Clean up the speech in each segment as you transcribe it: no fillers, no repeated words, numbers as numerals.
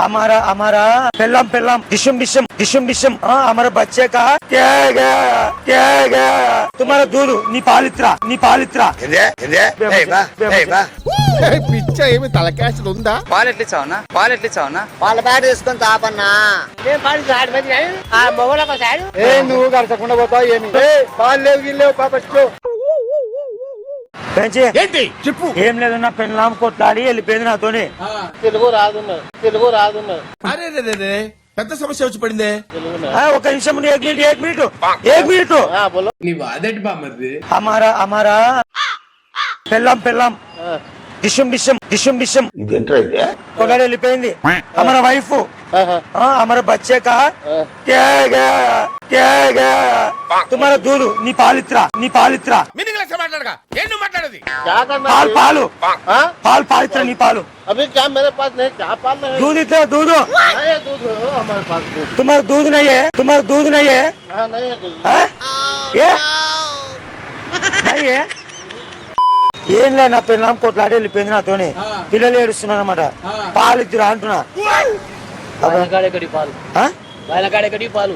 हमारा हमारा पेल्लम पेल्लम डिशम डिशम डिशम डिशम हमारे बच्चे का क्या गया तुम्हारा दूध नी पालित्रा పిచ్చ ఏమి తలకాశలు ఉందా? పాలు ఎట్లా చావునా వాళ్ళ బ్యాట్ తీసుకొని తాపన్నా నువ్వు కరచకుండా పోతావు ఏమి? పాలు లేవు గిల్లేవు పాపచ్చు. ఏంటి చెప్పు. ఏం లేదు నా పెళ్ళాం కొట్లాడి వెళ్ళిపోయింది నాతోనే. తెలుగు రాదున్నా. అరే పెద్ద సమస్య వచ్చి పడిందే. ఒక నిమిషం एक मिनट నీ వాదేటి బామ్మది. हमारा పెళ్ళాం డిషం కొట్లాడి వెళ్ళిపోయింది. हमारा వైఫ్ हमारे बच्चे का क्या गया तुम्हारा दूध नी पालित्रा पाल पालित्रा नी पालू अभी क्या मेरे पास नहीं, क्या पाल नहीं. दूध इतना दूध हमारे पास तुम्हारा दूध नहीं है नहीं है ये नहीं है. ఏం లే నా పెళ్ళాం కొట్లాడి వెళ్ళిపోయింది నాతోనే. పిల్లలు ఏడుస్తున్నారు అన్నమాట. పాలు ఇద్దరు అంటున్నా. పాలు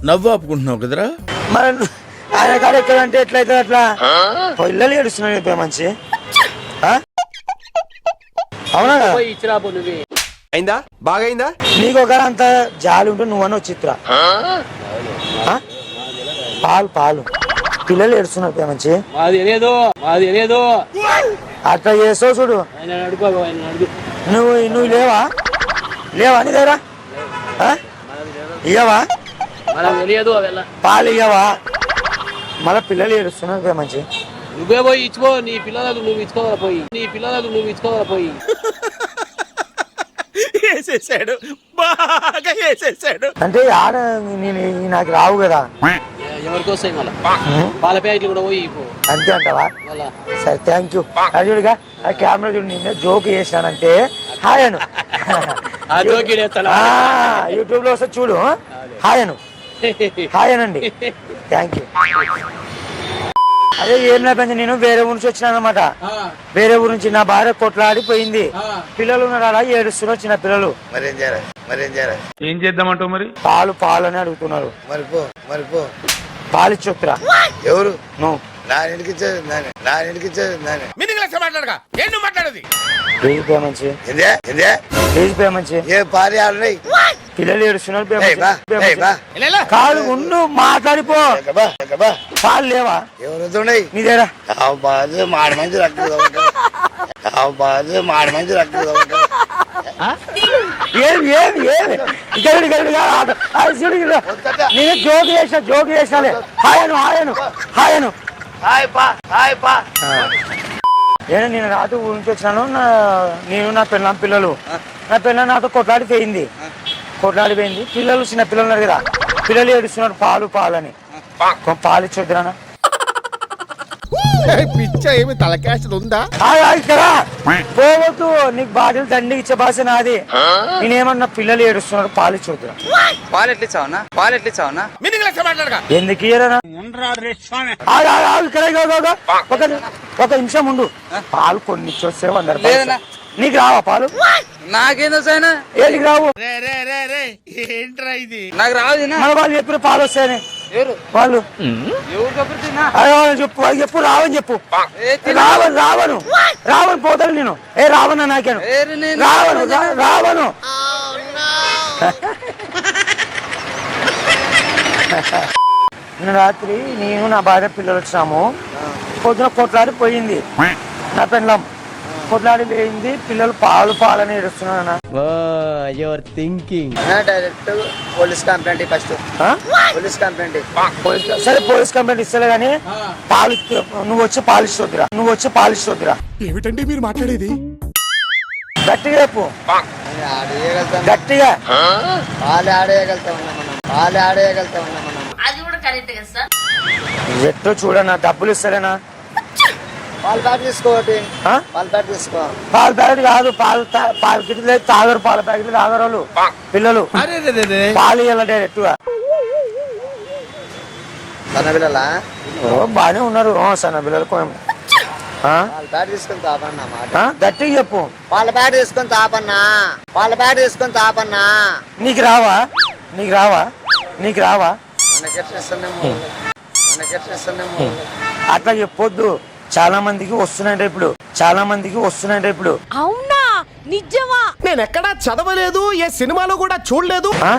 నవ్వు ఆపుకుంటున్నావు కదరా. మరి ఆయన కాడ ఎక్కడంటే ఎట్లయితే అట్లా పిల్లలు ఏడుస్తున్నారు మంచి. అవునా కదా? అయిందా? బాగా అయిందా? నీకు ఒక అంత జాలి ఉంటే నువ్వన్న చిత్ర పాలు పిల్లలు ఏడుస్తున్నారు మంచి. అట్లా చేస్తావు చూడు. నువ్వు లేవా నీ దగ్గర ఇయ్యవా పాలు ఇయ్యవా? మళ్ళా పిల్లలు ఏడుస్తున్నారు మంచి. నువ్వే పోయి ఇచ్చుకో, నీ పిల్లలకు నువ్వు ఇచ్చుకోవాలి పోయి. వేసేసాడు, బాగా వేసేసాడు. అంటే ఆడ నాకు రావు కదా. ఎవరికి వస్తాయి మళ్ళా పాల ప్యాకెట్లు కూడా పోయి అంతే అంటావా? సరే థ్యాంక్ యూ. అడుగుగా ఆ కెమెరా చూడు. నిన్న జోక్ చేసినానంటే హాయ్ అను. యూట్యూబ్ లో వస్తే చూడు. హాయ్ అనండి. Thank you. అదే ఏం లేకపోతే నేను వేరే ఊరి నుంచి వచ్చినా అనమాట. వేరే ఊరి నుంచి నా భార్య కొట్లాడిపోయింది. పిల్లలు ఉన్నారు అలా ఏడుస్తున్నారు చిన్న పిల్లలు. ఏం చేద్దామంటావు మరి? పాలు అని అడుగుతున్నారు. పాలు ఇచ్చొత్తురా. ఎవరు నువ్వు మంచి పిల్లలు ఏడుస్తున్నారు. కాదు ఉండు మాట్లాడిపో. పాలు లేవా నీ దగ్గర? మాడి మంచి నేను జోక్ చేసినాలే. హాయను నేను రాత్రి ఊరి నుంచి వచ్చినాను. నేను నా పిల్లలు నా పిల్ల నాతో కొట్లాడిపోయింది. పిల్లలు చిన్న పిల్లలు ఉన్నారు కదా. పిల్లలు ఏడుస్తున్నారు పాలు అని. పాలు ఇచ్చొద్దురా. పిచ్చ ఏమి తలకాశలు ఉందా? పోవద్దు. నీకు బాధ్యత దండికి ఇచ్చే భాష నాది. నేనేమన్నా పిల్లలు ఏడుస్తున్నారు పాలు ఇచ్చొద్దురా. పాలు ఎట్లా చావునా ఎందుకు ఇయ్యరా? ఒక నిమిషం ఉండు. పాలు కొన్ని ఇచ్చొస్తే 100 రూపాయలు. నీకు రావా పాలు? నాకేందో సైనా ఏదికి రావు? ఏంట్రా ఇది? నాకు రాదు. మన వాళ్ళు చెప్పిన పాలు వస్తాయని వాళ్ళు చెప్పు రావని చెప్పు. రావను పోతాను నేను. రావణ నాకేను రావను. నిన్న రాత్రి నేను నా భార్య పిల్లలు వచ్చినాము. పొద్దున కొట్లాడిపోయింది నా పెళ్ళం. కొట్లాడి పోయింది. పిల్లలు పాలని ఏడుస్తున్నాను. Direct police complaint first. సరే పోలీస్ కంప్లైంట్ ఇస్తలే గానీ పాలు నువ్వు వచ్చి పాలిస్తొద్దురా. ఏమిటండి మీరు మాట్లాడేది? గట్టిగా చెప్పు. గట్టిగా పాలు ఆడేయగలుగుతా ఉన్నాం. ఎట్టో చూడనా డబ్బులు ఇస్తారేనా? పాలు ప్యాకెట్ తీసుకో. పాలు ప్యాకెట్ కాదు. పాలు గిట్ల తాగరు. పాల ప్యాకెట్లు తాగరు వాళ్ళు పిల్లలు. పాలు ఇవ్వాలి డైరెక్ట్ గా. సన్న పిల్లలా? బానే ఉన్నారు సన్న పిల్లలు. ఆ? వాళ్ళ బ్యాట్ తీసుకొని తాపన్నా మాట ఆ? గట్టిగా చెప్పు. వాళ్ళ బ్యాట్ తీసుకొని తాపన్నా వాళ్ళ బ్యాట్ తీసుకొని తాపన్నా నీకు రావా నీకు రావా నీకు రావా మనకెట్టిస్తున్నాము అట్లా చెప్పొద్దు. చాలా మందికి వస్తున్నాయంటే ఇప్పుడు, చాలా మందికి వస్తున్నాయంటే ఇప్పుడు. అవునా నిజమా? నేను ఎక్కడా చదవలేదు, ఏ సినిమాలో కూడా చూడలేదు. ఆ?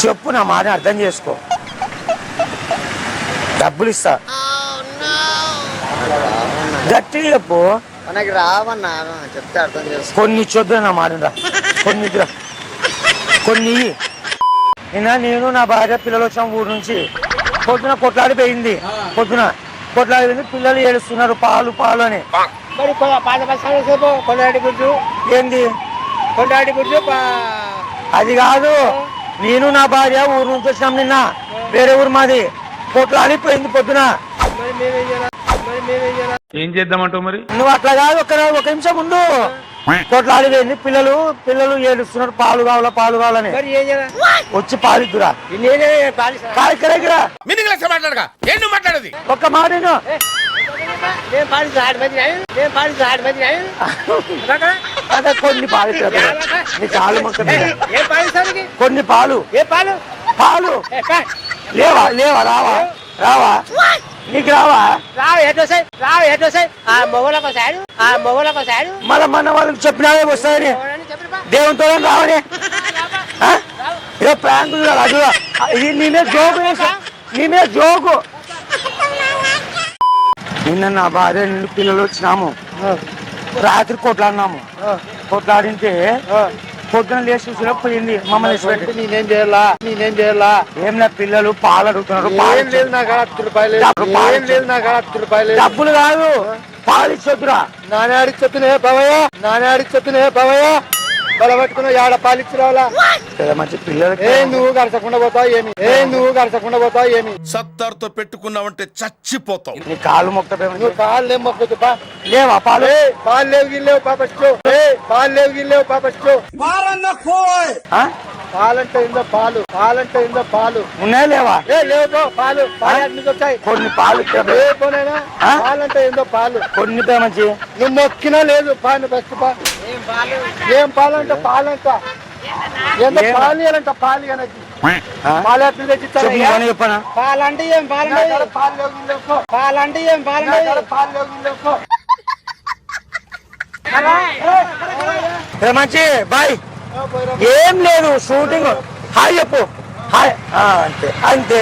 చెప్పు, నా మాట అర్థం చేసుకో. డబ్బులు ఇస్తా. గట్టిగా చెప్పు. మనకి రావన్నా చెప్తే అర్థం చేసుకో. కొన్ని ఇచ్చొద్దు నా మాట రా. కొన్ని ఇద్దురా. కొన్ని ఇయ్యి. నిన్న నేను నా భార్య పిల్లలు వచ్చాం ఊరు నుంచి. పొద్దున కొట్లాడిపోయింది. పొద్దున కొట్లాడిపోయింది. పిల్లలు ఏడుస్తున్నారు పాలు పాలు అని. మరి కొన్నాడి గుడ్డు ఏంది కొన్నాడి గుడ్డు అది కాదు. నేను నా భార్య ఊరు నుంచి వచ్చినాం నిన్న. వేరే ఊరు మాది. కొట్లాడిపోయింది పొద్దున. ఏం చేద్దామంటావు మరి? నువ్వు అట్లా కాదు. ఒక నిమిషం ముందు కొట్లాడిపోయింది. పిల్లలు ఏడుస్తున్నారు పాలు కావాలా పాలు కావాలని. వచ్చి పాలిద్దురా. మాట్లాడది ఒక్క మాట విను. అదే కొన్ని పాలు ఇస్తురా. నీ కాలు మొక్క మీద. కొన్ని పాలు పాలు లేవా లేవా రావా రావా నీకు రావా మళ్ళా మన వాళ్ళకి చెప్పినావే వస్తాయని. దేవునితో రావని. ఏ ప్రాంకులు అది నీ మీద జోకు వేసా. నీ మీద జోకు. నిన్న నా భార్య నిన్ను పిల్లలు వచ్చినాము. రాత్రి కొట్లాడినాము. కొట్లాడింటే పొద్దున లేచి చూసినా పోయింది. మమ్మల్ని నేనేం చేయాలా ఏం లే, పిల్లలు పాలు అడుగుతున్నారు. పాలు ఏం లేదు నాకు 10 రూపాయలు ఏం లేదు నాకు 10 రూపాయలు డబ్బులు కాదు పాలు ఇచ్చొద్దురా. నానాడికి చెప్పిన బావయ్య బలపట్టుకున్న ఏడ పాలిచ్చి రావాలా మంచి పిల్లలకి నువ్వు గడచకుండా పోతావు ఏమి సత్తార్తో పెట్టుకున్నావంటే చచ్చిపోతావు. నీ కాలు మొక్క నువ్వు పాలు ఏం మొక్కదు లేవా పాలు పాలు లేవు పాపచ్చు ఆ? పాలంటే ఏందో పాలు ఉన్నాయా లేవా? లేవు పాలు అన్ని వచ్చాయి కొన్ని పాలు ఏ పోనైనా ఆ? పాలంటే ఏందో పాలు కొన్ని మంచి నువ్వు మొక్కినా లేదు పాలు బెస్ట్ ఏం పాలంట పాలంట ఏందో పాలు ఇవ్వాలంట పాలు కనకి పాలు ఎట్లు తెచ్చిస్తారు చెప్పనా? పాలంటే ఏం పాలంటే పాలంటే ఏం పాలు మంచి బాయ్. ఏం లేదు షూటింగ్. హాయ్ చెప్పు. హాయ్ అంతే అంతే.